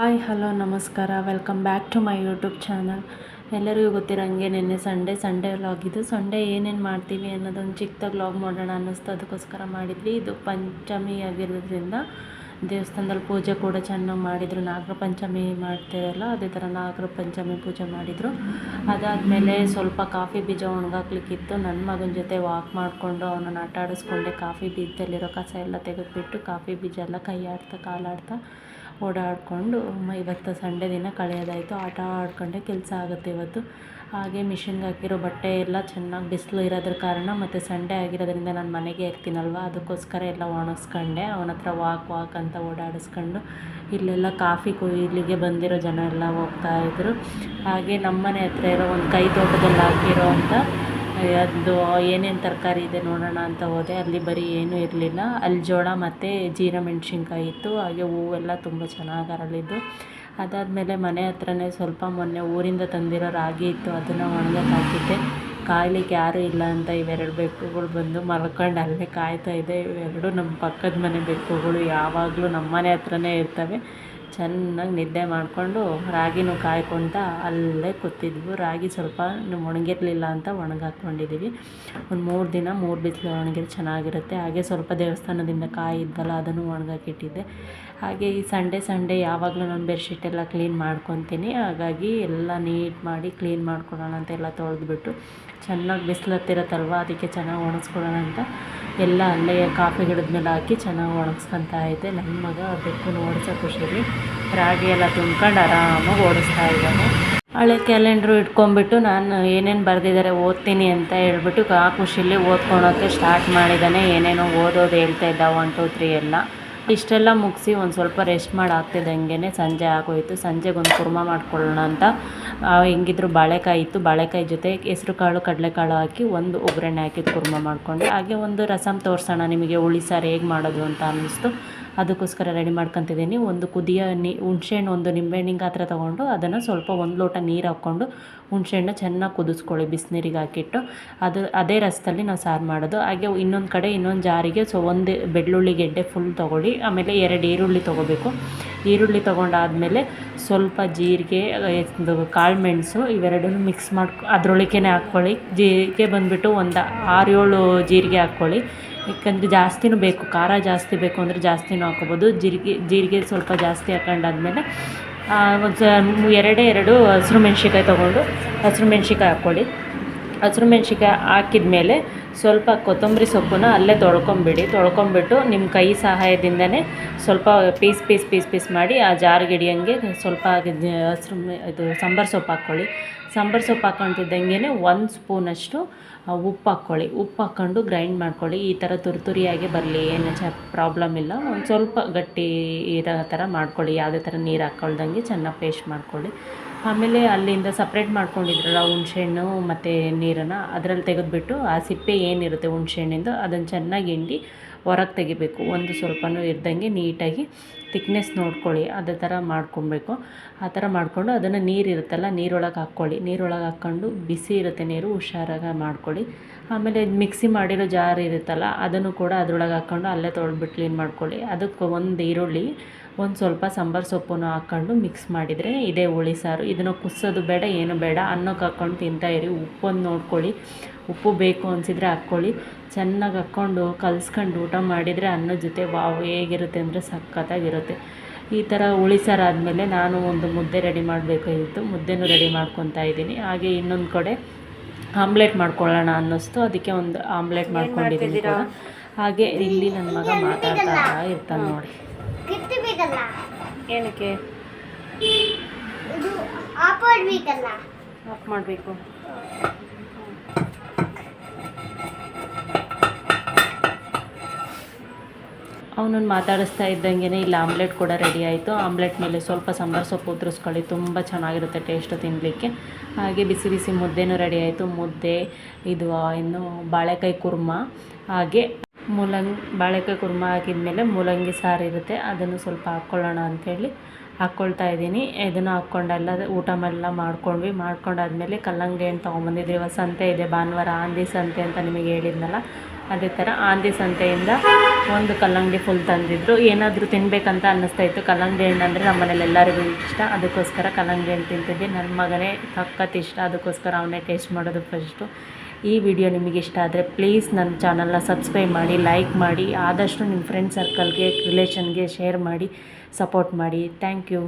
Hi hello ನಮಸ್ಕಾರ, welcome back to my YouTube channel. ಎಲ್ಲರಿಗೂ ಗೊತ್ತಿರೋಂಗೆ ನಿನ್ನೆ ಸಂಡೇ ವ್ಲಾಗಿದ್ದು. ಸಂಡೇ ಏನೇನು ಮಾಡ್ತೀವಿ ಅನ್ನೋದೊಂದು ಚಿಕ್ಕದಾಗಿ ವ್ಲಾಗ್ ಮಾಡೋಣ ಅನ್ನಿಸ್ತು, ಅದಕ್ಕೋಸ್ಕರ ಮಾಡಿದ್ವಿ. ಇದು ಪಂಚಮಿ ಆಗಿರೋದ್ರಿಂದ ದೇವಸ್ಥಾನದಲ್ಲಿ ಪೂಜೆ ಕೂಡ ಚೆನ್ನಾಗಿ ಮಾಡಿದರು. ನಾಗರ ಪಂಚಮಿ ಮಾಡ್ತೀರಲ್ಲ, ಅದೇ ಥರ ನಾಗರ ಪಂಚಮಿ ಪೂಜೆ ಮಾಡಿದರು. ಅದಾದಮೇಲೆ ಸ್ವಲ್ಪ ಕಾಫಿ ಬೀಜ ಒಣಗಾಕ್ಲಿಕ್ಕಿತ್ತು. ನನ್ನ ಮಗನ ಜೊತೆ ವಾಕ್ ಮಾಡಿಕೊಂಡು ಅವನನ್ನು ಆಟ ಆಡಿಸ್ಕೊಂಡೆ. ಕಾಫಿ ಬೀಜದಲ್ಲಿರೋ ಕಸ ಎಲ್ಲ ತೆಗೆದುಬಿಟ್ಟು ಕಾಫಿ ಬೀಜ ಎಲ್ಲ ಕೈ ಆಡ್ತಾ ಕಾಲಾಡ್ತಾ ಓಡಾಡಿಕೊಂಡು ಇವತ್ತು ಸಂಡೇ ದಿನ ಕಳೆಯೋದಾಯಿತು. ಆಟ ಆಡ್ಕೊಂಡೆ ಕೆಲಸ ಆಗುತ್ತೆ ಇವತ್ತು. ಹಾಗೆ ಮಿಷಿನ್ಗೆ ಹಾಕಿರೋ ಬಟ್ಟೆ ಎಲ್ಲ ಚೆನ್ನಾಗಿ ಬಿಸಿಲು ಇರೋದ್ರ ಕಾರಣ ಮತ್ತು ಸಂಡೇ ಆಗಿರೋದ್ರಿಂದ ನಾನು ಮನೆಗೆ ಇರ್ತೀನಲ್ವ, ಅದಕ್ಕೋಸ್ಕರ ಎಲ್ಲ ಒಣಗಿಸ್ಕೊಂಡೆ. ಅವನ ಹತ್ರ ವಾಕ್ ಅಂತ ಓಡಾಡಿಸ್ಕೊಂಡು ಇಲ್ಲೆಲ್ಲ ಕಾಫಿ ಇಲ್ಲಿಗೆ ಬಂದಿರೋ ಜನ ಎಲ್ಲ ಹೋಗ್ತಾಯಿದ್ರು. ಹಾಗೆ ನಮ್ಮನೆ ಹತ್ರ ಇರೋ ಒಂದು ಕೈ ತೋಟದಲ್ಲಿ ಹಾಕಿರೋ ಅಂಥ ಅದು ಏನೇನು ತರಕಾರಿ ಇದೆ ನೋಡೋಣ ಅಂತ ಹೋದೆ. ಅಲ್ಲಿ ಬರೀ ಏನೂ ಇರಲಿಲ್ಲ. ಅಲ್ಲಿ ಜೋಳ ಮತ್ತು ಜೀರಾ ಮೆಣಸಿನ್ಕಾಯಿ ಇತ್ತು. ಹಾಗೆ ಹೂವೆಲ್ಲ ತುಂಬ ಚೆನ್ನಾಗಿ ಅರಳಿದ್ದು. ಅದಾದಮೇಲೆ ಮನೆ ಹತ್ರನೇ ಸ್ವಲ್ಪ ಮೊನ್ನೆ ಊರಿಂದ ತಂದಿರೋ ರಾಗಿ ಇತ್ತು, ಅದನ್ನು ಒಣಗಕ್ಕೆ ಹಾಕಿದ್ದೆ. ಕಾಯ್ಲಿಕ್ಕೆ ಯಾರೂ ಇಲ್ಲ ಅಂತ ಇವೆರಡು ಬೆಕ್ಕುಗಳು ಬಂದು ಮಲ್ಕೊಂಡು ಅಲ್ಲೇ ಕಾಯ್ತಾ ಇದೆ. ಇವೆರಡು ನಮ್ಮ ಪಕ್ಕದ ಮನೆ ಬೆಕ್ಕುಗಳು, ಯಾವಾಗಲೂ ನಮ್ಮ ಮನೆ ಹತ್ರನೇ ಇರ್ತವೆ. ಚೆನ್ನಾಗಿ ನಿದ್ದೆ ಮಾಡಿಕೊಂಡು ರಾಗಿನೂ ಕಾಯ್ಕೊತ ಅಲ್ಲೇ ಕೂತಿದ್ವು. ರಾಗಿ ಸ್ವಲ್ಪ ಒಣಗಿರಲಿಲ್ಲ ಅಂತ ಒಣಗಾಕ್ಕೊಂಡಿದ್ದೀವಿ. ಒಂದು 3 ದಿನ 3 ಬಿಸಿಲು ಒಣಗಿದ್ರೆ ಚೆನ್ನಾಗಿರುತ್ತೆ. ಹಾಗೆ ಸ್ವಲ್ಪ ದೇವಸ್ಥಾನದಿಂದ ಕಾಯಿ ಇದ್ದಲ್ಲ, ಅದನ್ನು ಒಣಗಾಕಿಟ್ಟಿದ್ದೆ. ಹಾಗೆ ಈ ಸಂಡೇ ಯಾವಾಗಲೂ ನಾನು ಬೆಡ್ಶೀಟೆಲ್ಲ ಕ್ಲೀನ್ ಮಾಡ್ಕೊತೀನಿ. ಹಾಗಾಗಿ ಎಲ್ಲ ನೀಟ್ ಮಾಡಿ ಕ್ಲೀನ್ ಮಾಡ್ಕೊಳ್ಳೋಣ ಅಂತ ಎಲ್ಲ ತೊಳೆದ್ಬಿಟ್ಟು, ಚೆನ್ನಾಗಿ ಬಿಸಿಲು ಹತ್ತಿರತ್ತಲ್ವ, ಅದಕ್ಕೆ ಚೆನ್ನಾಗಿ ಒಣಗಿಸ್ಕೊಳ್ಳೋಣ ಅಂತ ಎಲ್ಲ ಅಲ್ಲೇ ಕಾಫಿ ಗಿಡದ ಮೇಲೆ ಹಾಕಿ ಚೆನ್ನಾಗಿ ಒಣಗಿಸ್ಕೊತಾ ಇದ್ದೆ. ನನ್ನ ಮಗ ಬೆಕ್ಕನ್ನು ಓಡಿಸೋ ಖುಷಿಲಿ ರಾಗಿ ಎಲ್ಲ ತುಂಬ್ಕೊಂಡು ಆರಾಮಾಗಿ ಓಡಿಸ್ತಾ ಇದ್ದಾನೆ. ಹಳೆ ಕ್ಯಾಲೆಂಡ್ರು ಇಟ್ಕೊಂಡ್ಬಿಟ್ಟು ನಾನು ಏನೇನು ಬರೆದಿದ್ದಾರೆ ಓದ್ತೀನಿ ಅಂತ ಹೇಳ್ಬಿಟ್ಟು ಆ ಖುಷಿಲಿ ಓದ್ಕೊಳೋಕ್ಕೆ ಸ್ಟಾರ್ಟ್ ಮಾಡಿದ್ದಾನೆ. ಏನೇನೋ ಓದೋದು ಹೇಳ್ತಾ ಇದ್ದ 1 2 3 ಎಲ್ಲ. ಇಷ್ಟೆಲ್ಲ ಮುಗಿಸಿ ಒಂದು ಸ್ವಲ್ಪ ರೆಸ್ಟ್ ಮಾಡಿ ಆಗ್ತಿದ್ದಂಗೆ ಸಂಜೆ ಆಗೋಯಿತು. ಸಂಜೆಗೊಂದು ಕುರ್ಮ ಮಾಡ್ಕೊಳ್ಳೋಣ ಅಂತ ಹೆಂಗಿದ್ರು ಬಾಳೆಕಾಯಿ ಇತ್ತು. ಬಾಳೆಕಾಯಿ ಜೊತೆ ಹೆಸ್ರು ಕಾಳು ಕಡಲೆಕಾಳು ಹಾಕಿ ಒಂದು ಒಗ್ಗರಣೆ ಹಾಕಿದ್ದು ಕುರ್ಮ ಮಾಡಿಕೊಂಡೆ. ಹಾಗೆ ಒಂದು ರಸಮ್ ತೋರಿಸೋಣ ನಿಮಗೆ, ಹುಳಿ ಸಾರು ಹೇಗೆ ಮಾಡೋದು ಅಂತ ಅನ್ನಿಸ್ತು. ಅದಕ್ಕೋಸ್ಕರ ರೆಡಿ ಮಾಡ್ಕೊತಿದ್ದೀನಿ. ಒಂದು ಕುದಿಯೋ ಹುಣಸೆಹಣ್ಣು, ಒಂದು ನಿಂಬೆಹಣ್ಣಿನ ಗಾತ್ರ ತೊಗೊಂಡು ಅದನ್ನು ಸ್ವಲ್ಪ 1 ಲೋಟ ನೀರು ಹಾಕ್ಕೊಂಡು ಹುಣಸೆಹಣ್ಣು ಚೆನ್ನಾಗಿ ಕುದಿಸ್ಕೊಳ್ಳಿ ಬಿಸಿನೀರಿಗೆ ಹಾಕಿಟ್ಟು. ಅದೇ ರಸದಲ್ಲಿ ನಾವು ಸಾರು ಮಾಡೋದು. ಹಾಗೆ ಇನ್ನೊಂದು ಕಡೆ ಇನ್ನೊಂದು ಜಾರಿಗೆ ಒಂದು ಬೆಳ್ಳುಳ್ಳಿ ಗೆಡ್ಡೆ ಫುಲ್ ತೊಗೊಳ್ಳಿ. ಆಮೇಲೆ 2 ಈರುಳ್ಳಿ ತೊಗೋಬೇಕು. ಈರುಳ್ಳಿ ತೊಗೊಂಡಾದಮೇಲೆ ಸ್ವಲ್ಪ ಜೀರಿಗೆ, ಕಾಳು ಮೆಣಸು ಇವೆರಡನ್ನೂ ಮಿಕ್ಸ್ ಅದರೊಳಗೇ ಹಾಕ್ಕೊಳ್ಳಿ. ಜೀರಿಗೆ ಬಂದುಬಿಟ್ಟು ಒಂದು 6-7 ಜೀರಿಗೆ ಹಾಕ್ಕೊಳ್ಳಿ. ಯಾಕಂದರೆ ಜಾಸ್ತಿನೂ ಬೇಕು, ಖಾರ ಜಾಸ್ತಿ ಬೇಕು ಅಂದರೆ ಜಾಸ್ತಿನೂ ಹಾಕ್ಕೊಬೋದು. ಜೀರಿಗೆ ಸ್ವಲ್ಪ ಜಾಸ್ತಿ ಹಾಕೊಂಡಾದ್ಮೇಲೆ ಒಂದು 2 ಹಸಿರು ಮೆಣ್ಸಿಕಾಯಿ ತೊಗೊಂಡು ಹಸಿರು ಮೆಣ್ಸಿಕಾಯಿ ಹಾಕ್ಕೊಳ್ಳಿ. ಹಸಿರು ಮೆಣ್ಸಿಕಾಯಿ ಹಾಕಿದ್ಮೇಲೆ ಸ್ವಲ್ಪ ಕೊತ್ತಂಬರಿ ಸೊಪ್ಪನ್ನ ಅಲ್ಲೇ ತೊಳ್ಕೊಂಬಿಟ್ಟು ನಿಮ್ಮ ಕೈ ಸಹಾಯದಿಂದನೇ ಸ್ವಲ್ಪ ಪೀಸ್ ಮಾಡಿ ಆ ಜಾರಿಗೆ ಹಿಡಿಯೋಂಗೆ ಸ್ವಲ್ಪ ಇದು ಸಾಂಬಾರು ಸೊಪ್ಪು ಹಾಕ್ಕೊಳ್ಳಿ. ಸಾಂಬಾರು ಸೊಪ್ಪು ಹಾಕ್ಕೊತಿದ್ದಂಗೆ 1 ಸ್ಪೂನಷ್ಟು ಉಪ್ಪು ಹಾಕ್ಕೊಳ್ಳಿ. ಉಪ್ಪು ಹಾಕ್ಕೊಂಡು ಗ್ರೈಂಡ್ ಮಾಡ್ಕೊಳ್ಳಿ. ಈ ಥರ ತುರಿಯಾಗಿ ಬರಲಿ, ಏನು ಪ್ರಾಬ್ಲಮ್ ಇಲ್ಲ. ಒಂದು ಸ್ವಲ್ಪ ಗಟ್ಟಿ ಇರೋ ಥರ ಮಾಡ್ಕೊಳ್ಳಿ. ಯಾವುದೇ ಥರ ನೀರು ಹಾಕ್ಕೊಳ್ದಂಗೆ ಚೆನ್ನಾಗಿ ಪೇಸ್ಟ್ ಮಾಡ್ಕೊಳ್ಳಿ. ಆಮೇಲೆ ಅಲ್ಲಿಂದ ಸಪ್ರೇಟ್ ಮಾಡ್ಕೊಂಡಿದ್ರಲ್ಲ ಹುಣಸೆಹಣ್ಣು ಮತ್ತು ನೀರನ್ನು, ಅದರಲ್ಲಿ ತೆಗೆದುಬಿಟ್ಟು ಆ ಸಿಪ್ಪೆ ಏನಿರುತ್ತೆ ಹುಣಸೆಹಣ್ಣಿಂದು ಅದನ್ನು ಚೆನ್ನಾಗಿ ಹಿಂಡಿ ಹೊರಗೆ ತೆಗಿಬೇಕು. ಒಂದು ಸ್ವಲ್ಪನೂ ಇರ್ದಂಗೆ ನೀಟಾಗಿ ತಿಕ್ನೆಸ್ ನೋಡ್ಕೊಳ್ಳಿ, ಅದೇ ಥರ ಮಾಡ್ಕೊಬೇಕು. ಆ ಥರ ಮಾಡಿಕೊಂಡು ಅದನ್ನು ನೀರಿರುತ್ತಲ್ಲ ನೀರೊಳಗೆ ಹಾಕ್ಕೊಳ್ಳಿ. ನೀರೊಳಗೆ ಹಾಕ್ಕೊಂಡು ಬಿಸಿ ಇರುತ್ತೆ ನೀರು, ಹುಷಾರಾಗಿ ಮಾಡ್ಕೊಳ್ಳಿ. ಆಮೇಲೆ ಮಿಕ್ಸಿ ಮಾಡಿರೋ ಜಾರ್ ಇರುತ್ತಲ್ಲ ಅದನ್ನು ಕೂಡ ಅದರೊಳಗೆ ಹಾಕ್ಕೊಂಡು ಅಲ್ಲೇ ತೊಳೆದ್ಬಿಟ್ಟು ಕ್ಲೀನ್ ಮಾಡ್ಕೊಳ್ಳಿ. ಅದಕ್ಕೆ ಒಂದು ಈರುಳ್ಳಿ, ಒಂದು ಸ್ವಲ್ಪ ಸಾಂಬಾರು ಸೊಪ್ಪನ್ನು ಹಾಕ್ಕೊಂಡು ಮಿಕ್ಸ್ ಮಾಡಿದರೆ ಇದೇ ಹುಳಿ ಸಾರು. ಇದನ್ನು ಕುದಿಸೋದು ಬೇಡ, ಏನು ಬೇಡ, ಅನ್ನಕ್ಕೆ ಹಾಕ್ಕೊಂಡು ತಿಂತಾಯಿರಿ. ಉಪ್ಪನ್ನು ನೋಡ್ಕೊಳ್ಳಿ, ಉಪ್ಪು ಬೇಕು ಅನಿಸಿದರೆ ಹಾಕ್ಕೊಳ್ಳಿ. ಚೆನ್ನಾಗಿ ಹಾಕ್ಕೊಂಡು ಕಲಿಸ್ಕೊಂಡು ಊಟ ಮಾಡಿದರೆ ಅನ್ನದ ಜೊತೆ ವಾವ್ ಹೇಗಿರುತ್ತೆ ಅಂದರೆ ಸಖತ್ತಾಗಿರುತ್ತೆ. ಈ ಥರ ಹುಳಿ ಸಾರು ಆದಮೇಲೆ ನಾನು ಒಂದು ಮುದ್ದೆ ರೆಡಿ ಮಾಡಬೇಕಾಗಿತ್ತು. ಮುದ್ದೆನೂ ರೆಡಿ ಮಾಡ್ಕೊತಾ ಇದ್ದೀನಿ. ಹಾಗೆ ಇನ್ನೊಂದು ಕಡೆ ಆಮ್ಲೆಟ್ ಮಾಡ್ಕೊಳ್ಳೋಣ ಅನ್ನಿಸ್ತು, ಅದಕ್ಕೆ ಒಂದು ಆಮ್ಲೆಟ್ ಮಾಡ್ಕೊಂಡಿದ್ದೀನಿ ಕೂಡ. ಹಾಗೆ ಇಲ್ಲಿ ನನ್ನ ಮಗ ಮಾತಾಡ್ತಾ ಇರ್ತಾನೆ ನೋಡಿ. ಏನಕ್ಕೆ ಆಫ್ ಮಾಡಬೇಕು? ಅವನನ್ನು ಮಾತಾಡಿಸ್ತಾ ಇದ್ದಂಗೆ ಇಲ್ಲಿ ಆಮ್ಲೆಟ್ ಕೂಡ ರೆಡಿ ಆಯಿತು. ಆಮ್ಲೆಟ್ ಮೇಲೆ ಸ್ವಲ್ಪ ಸಾಂಬಾರು ಸೊಪ್ಪು ಉದುರಿಸ್ಕೊಳ್ಳಿ, ತುಂಬ ಚೆನ್ನಾಗಿರುತ್ತೆ ಟೇಸ್ಟು ತಿನ್ನಲಿಕ್ಕೆ. ಹಾಗೆ ಬಿಸಿ ಮುದ್ದೆನೂ ರೆಡಿ ಆಯಿತು. ಮುದ್ದೆ, ಇದು ಇನ್ನು ಬಾಳೆಕಾಯಿ ಕುರ್ಮ, ಹಾಗೆ ಬಾಳೆಕಾಯಿ ಕುರ್ಮ ಹಾಕಿದ್ಮೇಲೆ ಮೂಲಂಗಿ ಸಾರು ಇರುತ್ತೆ, ಅದನ್ನು ಸ್ವಲ್ಪ ಹಾಕ್ಕೊಳ್ಳೋಣ ಅಂಥೇಳಿ ಹಾಕ್ಕೊಳ್ತಾ ಇದ್ದೀನಿ. ಇದನ್ನು ಹಾಕ್ಕೊಂಡೆಲ್ಲ ಊಟ ಮಾಡ್ಕೊಂಡಾದ್ಮೇಲೆ ಕಲ್ಲಂಗಡಿ ಹಣ್ಣು ತೊಗೊಂಬಂದಿದ್ವಿ. ಸಂತೆ ಇದೆ ಭಾನುವಾರ, ಆಂದಿ ಸಂತೆ ಅಂತ ನಿಮಗೆ ಹೇಳಿದ್ನಲ್ಲ, ಅದೇ ಥರ ಆಂದಿ ಸಂತೆಯಿಂದ ಒಂದು ಕಲ್ಲಂಗಡಿ ಫುಲ್ ತಂದಿದ್ರು. ಏನಾದರೂ ತಿನ್ನಬೇಕಂತ ಅನ್ನಿಸ್ತಾಯಿತ್ತು. ಕಲ್ಲಂಗಡಿ ಹಣ್ಣು ಅಂದರೆ ನಮ್ಮ ಮನೇಲಿ ಎಲ್ಲರಿಗೂ ಇಷ್ಟ, ಅದಕ್ಕೋಸ್ಕರ ಕಲ್ಲಂಗಡಿ ಹಣ್ಣು ತಿಂತಿದ್ದೆ. ನನ್ನ ಮಗನೇ ಸಖತ್ ಇಷ್ಟ, ಅದಕ್ಕೋಸ್ಕರ ಅವನೇ ಟೇಸ್ಟ್ ಮಾಡೋದು ಫಸ್ಟು. ಈ ವಿಡಿಯೋ ನಿಮಗೆ ಇಷ್ಟ ಆದರೆ ಪ್ಲೀಸ್ ನನ್ನ ಚಾನಲ್ನ ಸಬ್ಸ್ಕ್ರೈಬ್ ಮಾಡಿ, ಲೈಕ್ ಮಾಡಿ, ಆದಷ್ಟು ನಿಮ್ಮ ಫ್ರೆಂಡ್ ಸರ್ಕಲ್ಗೆ, ರಿಲೇಷನ್ಗೆ ಶೇರ್ ಮಾಡಿ, ಸಪೋರ್ಟ್ ಮಾಡಿ. Thank you.